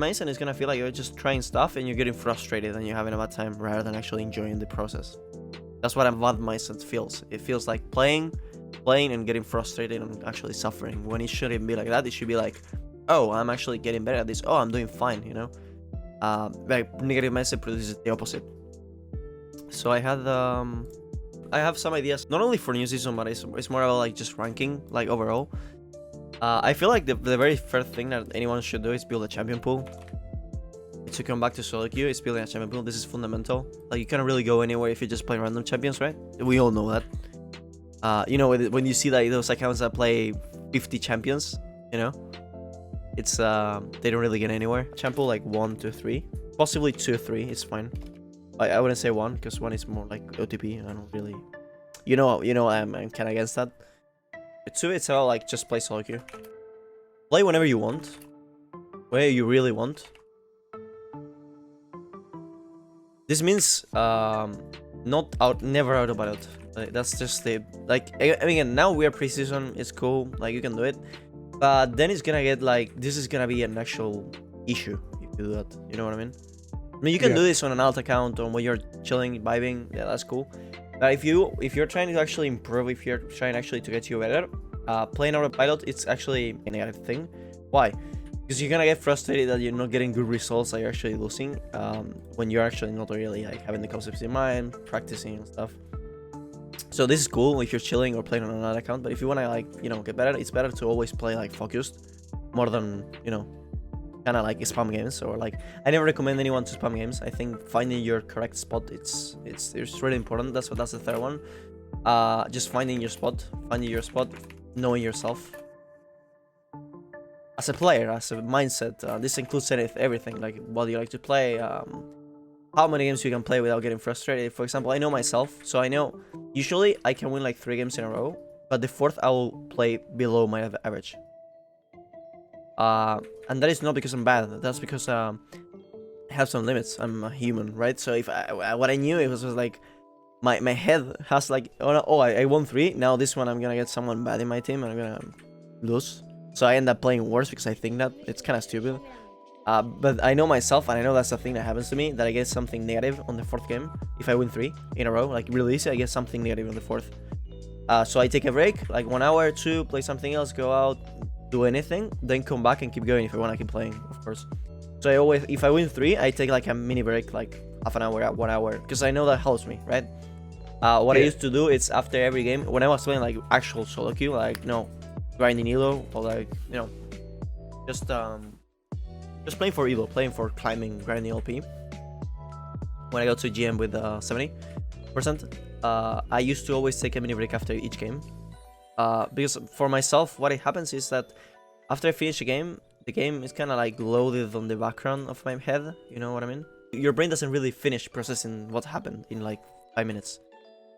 maze and it's gonna feel like you're just trying stuff and you're getting frustrated and you're having a bad time rather than actually enjoying the process. That's what a bad mindset feels. It feels like playing and getting frustrated and actually suffering, when it shouldn't be like that. It should be like, oh, I'm actually getting better at this. Oh, I'm doing fine, you know? Like negative mindset produces the opposite. So I have some ideas, not only for new season, but it's more about like just ranking, like overall. I feel like the very first thing that anyone should do is build a champion pool. To come back to solo queue, is building a champion pool. This is fundamental. Like, you can't really go anywhere if you just play random champions, right? We all know that. You know, when you see like those accounts that play 50 champions, you know, it's they don't really get anywhere. Champ pool like 1, 2, 3, possibly 2, 3. It's fine. I wouldn't say 1 because 1 is more like OTP. I don't really, you know, I'm kind of against that. But 2, it's all like just play solo queue. Play whenever you want, where you really want. This means never out of battle. Like, that's just the, like, I mean, now we are preseason. It's cool. Like, you can do it, but then it's gonna get like, this is gonna be an actual issue if you do that. You know what I mean? I mean, you can do this on an alt account or when you're chilling, vibing. Yeah, that's cool. But if you're trying to actually improve, if you're trying actually to get you better, playing out of pilot, it's actually a negative thing. Why? Because you're gonna get frustrated that you're not getting good results, that you're actually losing, when you're actually not really like having the concepts in mind, practicing and stuff. So this is cool if you're chilling or playing on another account, but if you wanna, like, you know, get better, it's better to always play like focused, more than, you know, kind of like spam games. Or like, I never recommend anyone to spam games. I think finding your correct spot, it's really important. That's the third one. Just finding your spot, knowing yourself as a player, as a mindset. This includes everything, like what you like to play, how many games you can play without getting frustrated. For example, I know myself, so I know usually I can win like 3 games in a row, but the 4th I will play below my average. And that is not because I'm bad. That's because I have some limits. I'm a human, right? So if what I knew, it was like my head has like, I won 3. Now this one I'm gonna get someone bad in my team and I'm gonna lose. So I end up playing worse because I think that it's kind of stupid. But I know myself, and I know that's the thing that happens to me, that I get something negative on the 4th game. If I win 3 in a row, like really easy, I get something negative on the 4th. So I take a break, like 1 hour or 2, play something else, go out, do anything, then come back and keep going if I want to keep playing, of course. So I always, if I win 3, I take like a mini break, like half an hour, 1 hour, because I know that helps me, right? What I used to do is after every game, when I was playing like actual solo queue, like grinding elo, or like, you know, just playing for elo, playing for climbing, grinding LP. When I got to GM with 70%, I used to always take a mini break after each game. Because for myself, what happens is that after I finish a game, the game is kind of like loaded on the background of my head. You know what I mean? Your brain doesn't really finish processing what happened in like 5 minutes,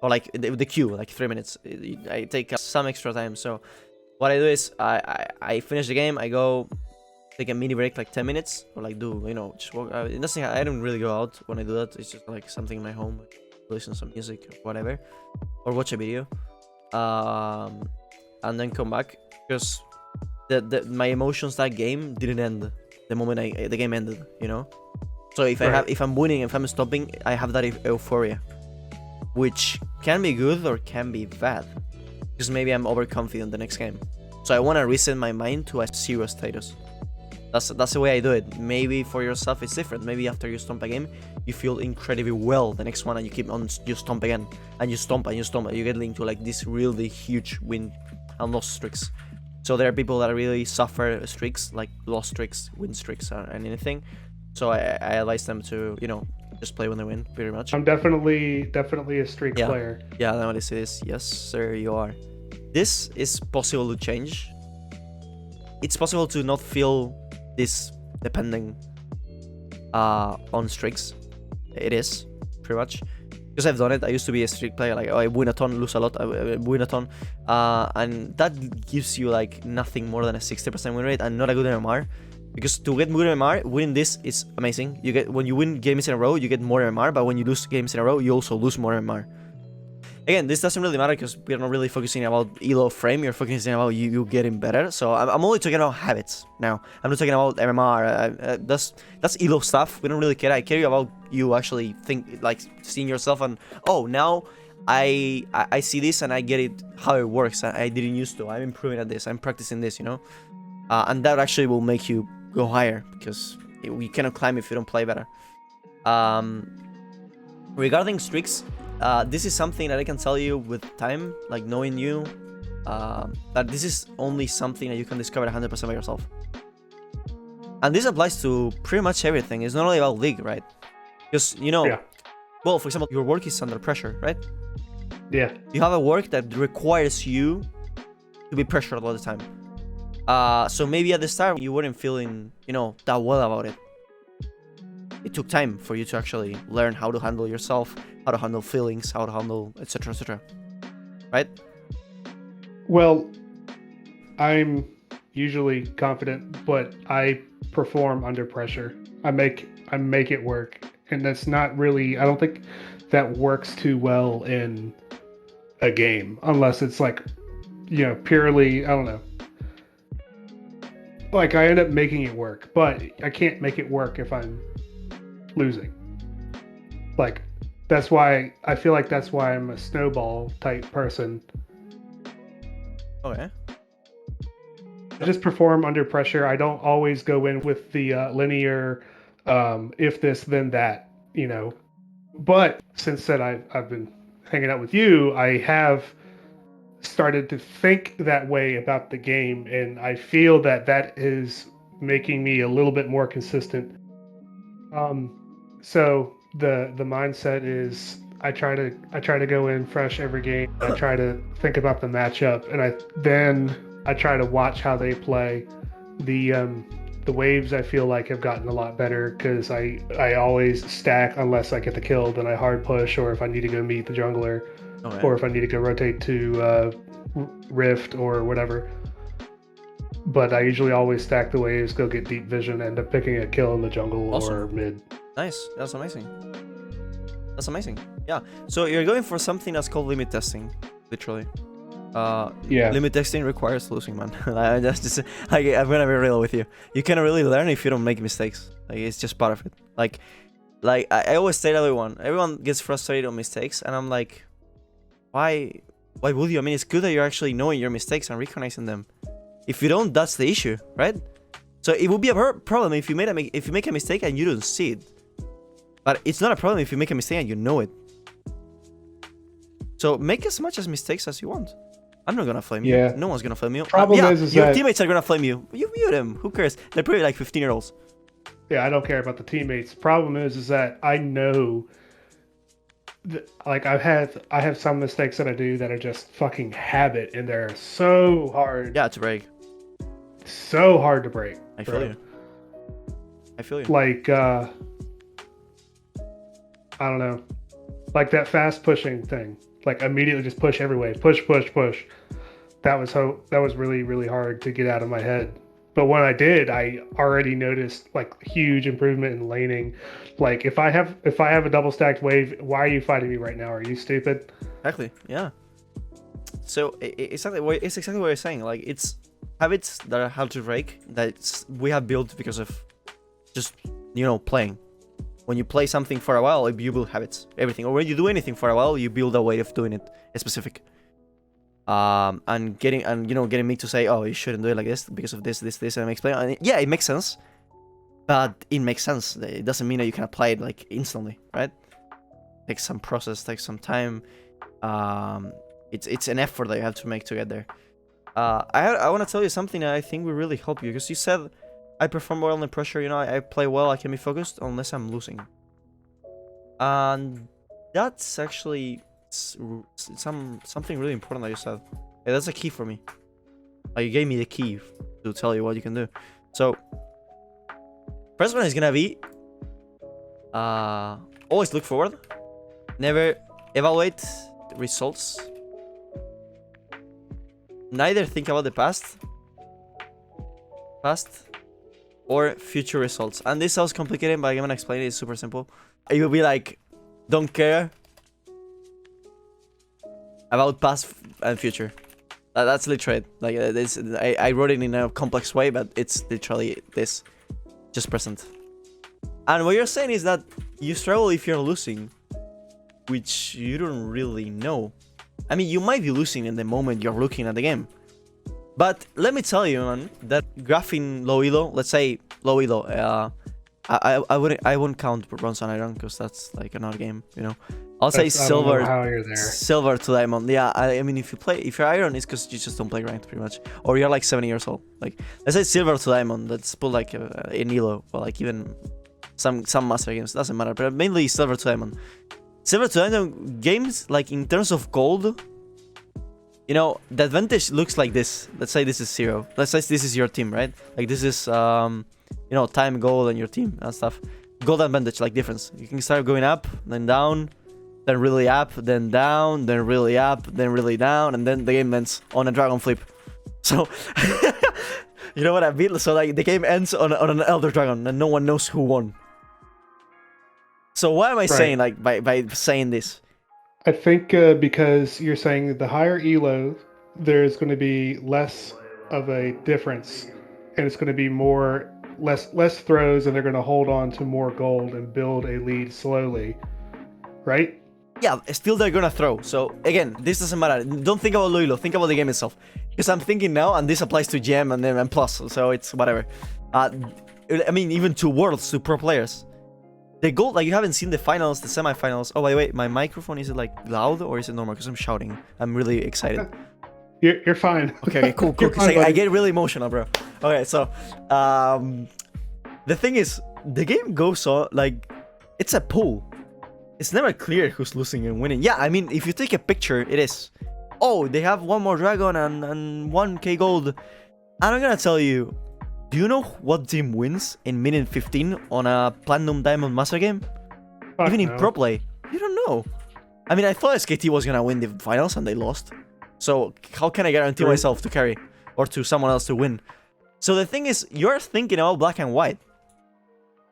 or like the queue, like 3 minutes. I take some extra time. So what I do is I finish the game, I go take a mini break, like 10 minutes, or like do, you know, just walk. I don't really go out when I do that. It's just like something in my home, like listen to some music or whatever, or watch a video. And then come back, because my emotions that game didn't end the moment the game ended, you know. So if I'm winning, if I'm stopping, I have that euphoria, which can be good or can be bad, because maybe I'm overconfident the next game. So I want to reset my mind to a 0 status. That's the way I do it. Maybe for yourself it's different. Maybe after you stomp a game, you feel incredibly well the next one, and you keep on, you stomp again, and you stomp and you stomp, and you get into like this really huge win and loss streaks. So there are people that really suffer streaks, like loss streaks, win streaks, and anything. So I advise them to, you know, just play when they win, pretty much. I'm definitely a streak player. Yeah, I want to say this. Yes, sir, you are. This is possible to change. It's possible to not feel this depending on streaks. It is, pretty much. Because I've done it. I used to be a streak player, like, I win a ton, lose a lot, I win a ton. And that gives you like nothing more than a 60% win rate and not a good MMR. Because to get good MMR, winning this is amazing. When you win games in a row, you get more MMR, but when you lose games in a row, you also lose more MMR. Again, this doesn't really matter because we're not really focusing about elo frame. You're focusing about you getting better. So I'm only talking about habits now. I'm not talking about MMR. That's elo stuff. We don't really care. I care about you actually seeing yourself and now I see this and I get it how it works. I didn't used to. I'm improving at this. I'm practicing this. And that actually will make you go higher because you cannot climb if you don't play better. Regarding streaks. This is something that I can tell you with time, like knowing you, that this is only something that you can discover 100% by yourself. And this applies to pretty much everything. It's not only about League, right? Because, well, for example, your work is under pressure, right? Yeah. You have a work that requires you to be pressured all the time. So maybe at the start, you weren't feeling, that well about it. It took time for you to actually learn how to handle yourself, how to handle feelings, how to handle, etc., etc. Right? Well, I'm usually confident, but I perform under pressure. I make it work, and that's not really. I don't think that works too well in a game, unless it's like, purely. I don't know. Like I end up making it work, but I can't make it work if I'm losing. Like that's why I feel like that's why I'm a snowball type person. Okay. I just perform under pressure. I don't always go in with the linear if this then that, But since that I've been hanging out with you, I have started to think that way about the game, and I feel that is making me a little bit more consistent. So the mindset is I try to go in fresh every game. I try to think about the matchup, and I try to watch how they play. The waves I feel like have gotten a lot better because I always stack unless I get the kill, then I hard push, or if I need to go meet the jungler, or if I need to go rotate to Rift or whatever. But I usually always stack the waves, go get deep vision, end up picking a kill in the jungle or mid. Nice. That's amazing. That's amazing. Yeah. So you're going for something that's called limit testing, literally. Limit testing requires losing, man. I'm gonna be real with you. You cannot really learn if you don't make mistakes. Like it's just part of it. Like I always say to everyone gets frustrated on mistakes, and I'm like, why would you? I mean, it's good that you're actually knowing your mistakes and recognizing them. If you don't, that's the issue, right? So it would be a problem if you make a mistake and you don't see it. But it's not a problem if you make a mistake and you know it. So make as much mistakes as you want. I'm not gonna flame you. No one's gonna flame you. Problem is your that teammates are gonna flame you. You mute them. Who cares? They're probably like 15-year-olds. Yeah, I don't care about the teammates. Problem is that I know. Like I have some mistakes that I do that are just fucking habit, and they're so hard. Yeah, to break. So hard to break. I feel you. Like I don't know, like that fast pushing thing. Like immediately just push every way. Push. That was really, really hard to get out of my head. But when I did, I already noticed like huge improvement in laning. Like if I have a double stacked wave, why are you fighting me right now? Are you stupid? Exactly. Yeah. So it's exactly what you're saying. Like it's habits that are hard to break that we have built because of just playing. When you play something for a while, you build habits, everything. Or when you do anything for a while, you build a way of doing it, specific. And getting me to say, oh, you shouldn't do it like this because of this, and I'm explaining. And yeah, it makes sense, but it makes sense. It doesn't mean that you can apply it like instantly, right? Takes some process, takes some time. It's an effort that you have to make to get there. I want to tell you something that I think will really help you, because you said I perform well under pressure. I play well. I can be focused unless I'm losing, and that's actually something really important that you said. Yeah, that's a key for me. You gave me the key to tell you what you can do. So first one is gonna be always look forward. Never evaluate results. Neither think about the past or future results. And this sounds complicated, but I'm gonna explain it. It's super simple. It will be like, don't care about past and future. That's literally it. Like this, I wrote it in a complex way, but it's literally this, just present. And what you're saying is that you struggle if you're losing, which you don't really know. I mean, you might be losing in the moment you're looking at the game. But let me tell you, man, that graphing low elo, let's say low elo, I wouldn't count bronze and iron because that's like another game, you know. I'll say silver. I don't know how you're there. Silver to diamond. Yeah, I mean, if you're iron, it's because you just don't play ranked, pretty much, or you're like 70 years old. Like, let's say silver to diamond. Let's put like in elo, or like even some master games. Doesn't matter, but mainly silver to diamond. Silver to diamond games, like in terms of gold, you know, the advantage looks like this. Let's say this is 0. Let's say this is your team, right? Like this is you know, time, gold, and your team and stuff. Gold advantage, like difference. You can start going up, then down, then really up, then down, then really up, then really down, and then the game ends on a dragon flip. So, you know what I mean? So like the game ends on an elder dragon, and no one knows who won. So why am I saying like by saying this? I think because you're saying that the higher elo, there's going to be less of a difference, and it's going to be less throws, and they're going to hold on to more gold and build a lead slowly, right? Yeah, still they're gonna throw. So again, this doesn't matter. Don't think about Loilo, think about the game itself. Because I'm thinking now, and this applies to Gem and then Plus, so it's whatever. I mean, even to Worlds, to pro players. The gold, like you haven't seen the finals, the semifinals. Oh, by the way, my microphone, is it like loud or is it normal? Because I'm shouting. I'm really excited. You're fine. Okay, cool. Because I get really emotional, bro. Okay, so the thing is, the game goes on like it's a pool. It's never clear who's losing and winning. Yeah, I mean, if you take a picture, it is. Oh, they have one more dragon and 1k gold. And I'm gonna tell you, do you know what team wins in minute 15 on a Platinum Diamond Master game? Even in pro play, you don't know. I mean, I thought SKT was gonna win the finals and they lost. So how can I guarantee myself to carry or to someone else to win? So the thing is, you're thinking about black and white.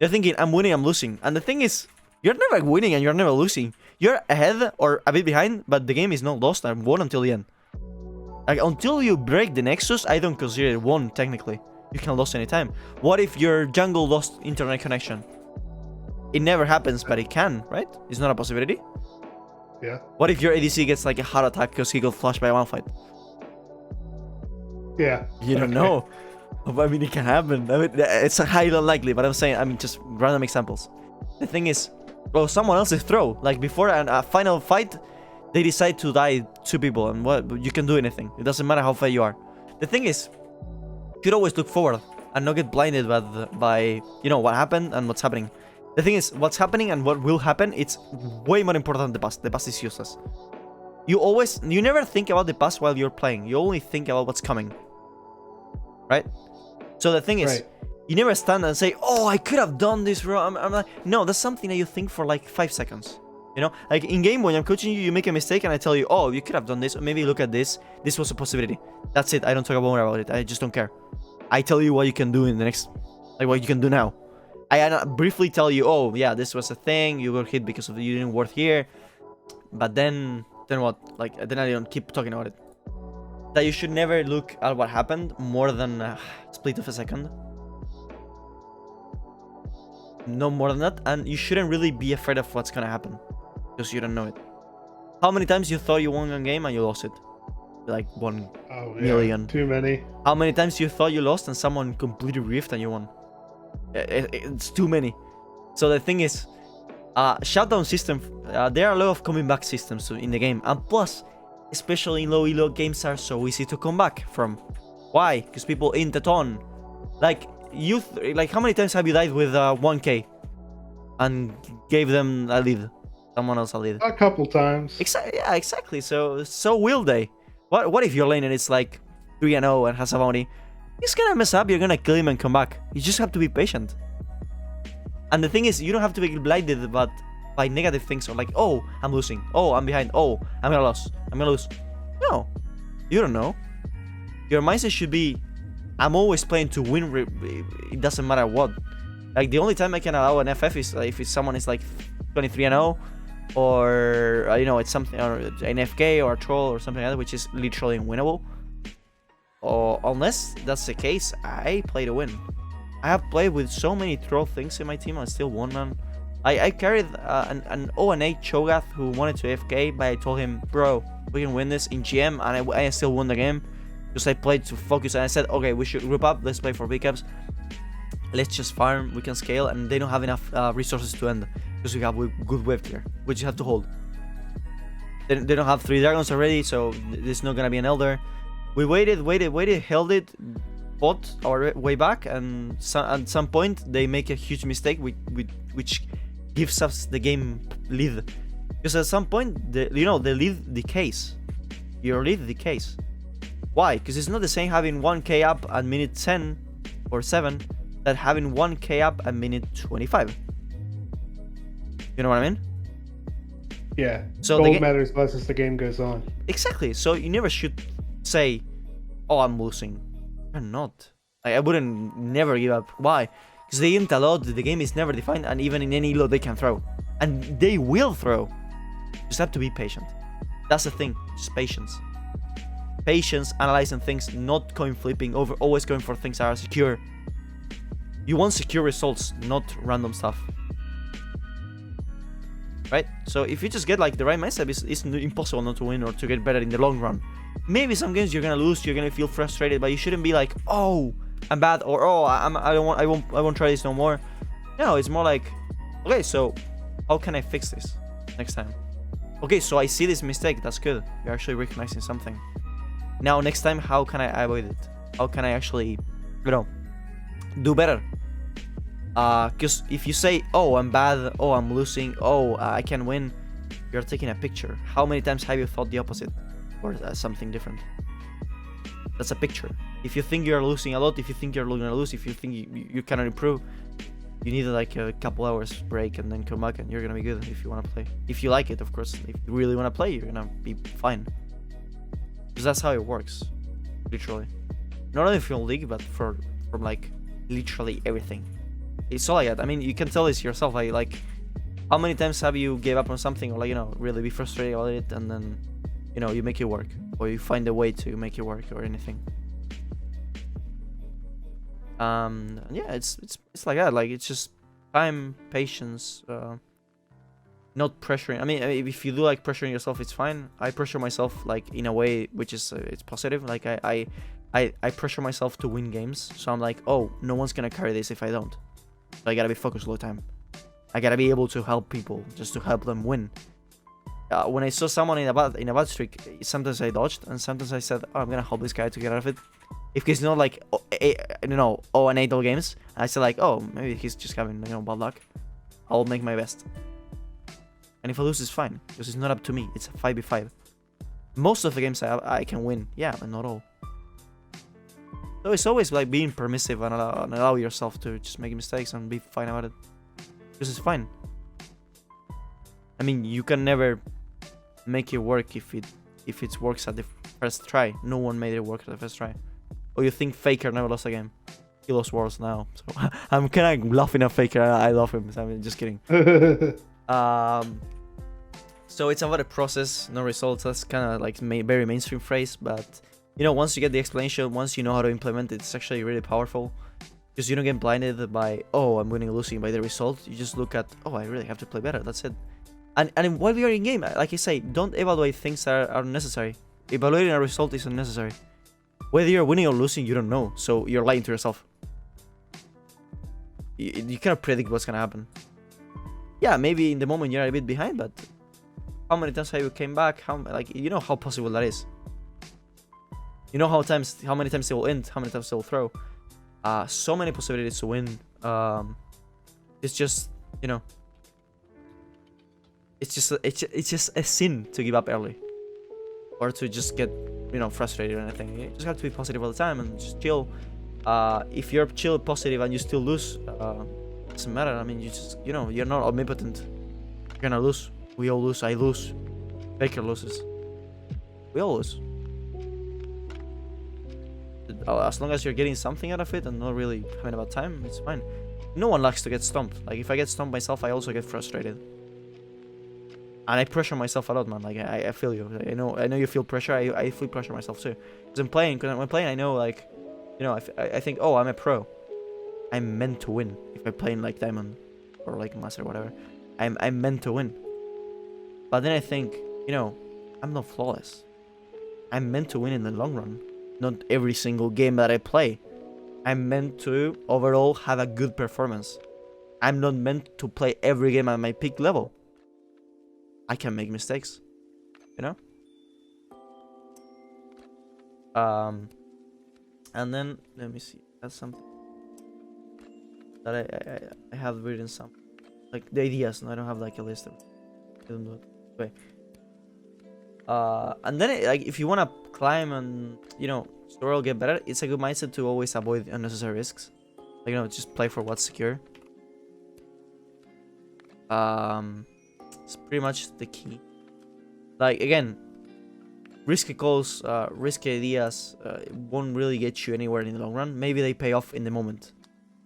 You're thinking, I'm winning, I'm losing. And the thing is, you're never winning and you're never losing. You're ahead or a bit behind, but the game is not lost and won until the end. Like, until you break the Nexus, I don't consider it won, technically. You can lose anytime. What if your jungle lost internet connection? It never happens, but it can, right? It's not a possibility. Yeah. What if your ADC gets like a heart attack because he got flushed by one fight? Yeah. You don't know. I mean, it can happen. I mean, it's highly unlikely, but I'm saying, I mean, just random examples. The thing is, well, someone else's throw. Like before a final fight, they decide to die 2 people, and what you can do anything. It doesn't matter how far you are. The thing is, you should always look forward and not get blinded by you know what happened and what's happening. The thing is, what's happening and what will happen, it's way more important than the past. The past is useless. You never think about the past while you're playing. You only think about what's coming. Right? So the thing is, you never stand and say, oh, I could have done this wrong. I'm like, no, that's something that you think for like 5 seconds. You know, like in game when I'm coaching you, you make a mistake and I tell you, oh, you could have done this, or maybe look at this. This was a possibility. That's it. I don't talk more about it. I just don't care. I tell you what you can do in the next, like what you can do now. I briefly tell you, oh yeah, this was a thing. You got hit because of you didn't work here. But then what? Like then I don't keep talking about it. That you should never look at what happened more than a split of a second. No more than that, and you shouldn't really be afraid of what's gonna happen because you don't know it. How many times you thought you won a game and you lost it? Like 1 million. Too many. How many times you thought you lost and someone completely riffed and you won? It's too many. So the thing is, shutdown system. There are a lot of coming back systems in the game, and plus, especially in low elo, games are so easy to come back from. Why? Because people int a ton. Like like how many times have you died with 1k and gave them a lead, someone else a lead? A couple times. Yeah, exactly. So will they? What if your lane and it's like 3-0 and has a bounty? He's gonna mess up. You're gonna kill him and come back. You just have to be patient. And the thing is, you don't have to be blinded by negative things or like, oh, I'm losing. Oh, I'm behind. Oh, I'm gonna lose. I'm gonna lose. No, you don't know. Your mindset should be, I'm always playing to win. It doesn't matter what. Like the only time I can allow an FF is if someone is like 23-0 or you know, it's something, or an FK or a troll or something like that, which is literally unwinnable. Or unless that's the case, I play to win. I have played with so many troll things in my team, I still won none. I carried an 0-8 Cho'Gath who wanted to FK, but I told him, bro, we can win this in GM, and I still won the game. Because I played to focus, and I said, okay, we should group up, let's play for pickups. Let's just farm, we can scale, and they don't have enough resources to end. Because we have good wave clear, we just have to hold. They don't have 3 dragons already, so there's not gonna be an elder. We waited, held it, fought our way back, and at some point they make a huge mistake, which gives us the game lead. Because at some point, the lead decays. Your lead decays. Why? Because it's not the same having 1k up at minute 10 or 7 that having 1k up at minute 25. You know what I mean? Yeah. So gold matters less as the game goes on. Exactly. So you never should say, "Oh, I'm losing." You're not. I wouldn't never give up. Why? Because they didn't allow, the game is never defined, and even in any load they can throw, and they will throw. Just have to be patient. That's the thing. Just patience. Patience, analyzing things, not coin flipping over, always going for things that are secure. You want secure results, not random stuff. Right? So if you just get like the right mindset, it's impossible not to win or to get better in the long run. Maybe some games you're gonna lose, you're gonna feel frustrated, but you shouldn't be like, oh, I'm bad, or oh, I won't try this no more. No, it's more like, okay, so how can I fix this next time? Okay, so I see this mistake, that's good. You're actually recognizing something. Now, next time, how can I avoid it? How can I actually, do better? Because if you say, oh, I'm bad, oh, I'm losing, oh, I can win, you're taking a picture. How many times have you thought the opposite? Or something different? That's a picture. If you think you're losing a lot, if you think you're gonna lose, if you think you cannot improve, you need like a couple hours break and then come back and you're gonna be good if you want to play. If you like it, of course. If you really want to play, you're gonna be fine. Because that's how it works, literally. Not only from League, but from like literally everything. It's all like that. I mean, you can tell this yourself. Like, how many times have you gave up on something, or like, really be frustrated about it, and then, you make it work, or you find a way to make it work, or anything. Yeah, it's like that. Like, it's just time, patience, not pressuring. I mean, if you do like pressuring yourself, it's fine. I pressure myself like in a way which is it's positive. Like I pressure myself to win games. So I'm like, oh, no one's gonna carry this if I don't. So I gotta be focused all the time. I gotta be able to help people, just to help them win. When I saw someone in a bad streak, sometimes I dodged, and sometimes I said, oh, I'm gonna help this guy to get out of it. If he's not like, and 8 all games, I said like, oh, maybe he's just having bad luck. I'll make my best. And if I lose, it's fine, because it's not up to me. It's a 5v5. Most of the games I can win, yeah, but not all. So it's always like being permissive and allow yourself to just make mistakes and be fine about it. Because it's fine. I mean, you can never make it work if it works at the first try. No one made it work at the first try. Or you think Faker never lost a game? He lost Worlds now. So I'm kind of laughing at Faker. I love him. So I'm just kidding. So it's about a process, no results. That's kind of like very mainstream phrase, but once you get the explanation, once you know how to implement it, it's actually really powerful. Because you don't get blinded by, oh, I'm winning or losing by the result. You just look at, oh, I really have to play better. That's it. And while we are in game, like I say, don't evaluate things that are unnecessary. Evaluating a result is unnecessary. Whether you're winning or losing, you don't know. So you're lying to yourself. You cannot predict what's gonna happen. Yeah, maybe in the moment you're a bit behind, but how many times have you came back? How possible that is. You know how many times they will end, how many times they will throw. So many possibilities to win. It's just, it's just a sin to give up early, or to just get, frustrated or anything. You just have to be positive all the time and just chill. If you're chill, positive, and you still lose, doesn't matter. I mean, you just, you're not omnipotent. You're gonna lose. We all lose. I lose. Baker loses. We all lose. As long as you're getting something out of it and not really having a bad time, it's fine. No one likes to get stomped. Like, if I get stomped myself, I also get frustrated. And I pressure myself a lot, man. Like I feel you. I know you feel pressure. I feel pressure myself too. Because when I'm playing, I know like, you know, I think, oh, I'm a pro. I'm meant to win. If I'm playing like diamond or like master or whatever, I'm meant to win. But then I think, you know, I'm not flawless. I'm meant to win in the long run. Not every single game that I play. I'm meant to overall have a good performance. I'm not meant to play every game at my peak level. I can make mistakes, you know? And then, let me see. That's something that I have written some. Like the ideas, and I don't have like a list of them. Okay. And then like if you want to climb and, you know, store or get better, it's a good mindset to always avoid unnecessary risks. Like, you know, just play for what's secure. It's pretty much the key. Like, again, risky calls, risky ideas won't really get you anywhere in the long run. Maybe they pay off in the moment,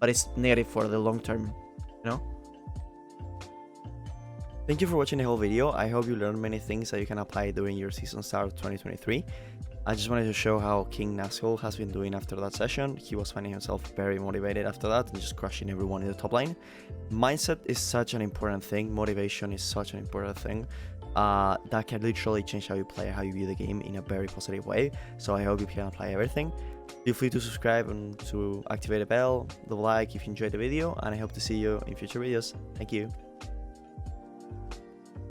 but it's negative for the long term, you know? Thank you for watching the whole video. I hope you learned many things that you can apply during your season start of 2023. I just wanted to show how King Nazgul has been doing after that session. He was finding himself very motivated after that and just crushing everyone in the top lane. Mindset is such an important thing. Motivation is such an important thing. That can literally change how you play, how you view the game in a very positive way. So I hope you can apply everything. Feel free to subscribe and to activate the bell, the like if you enjoyed the video, and I hope to see you in future videos. Thank you.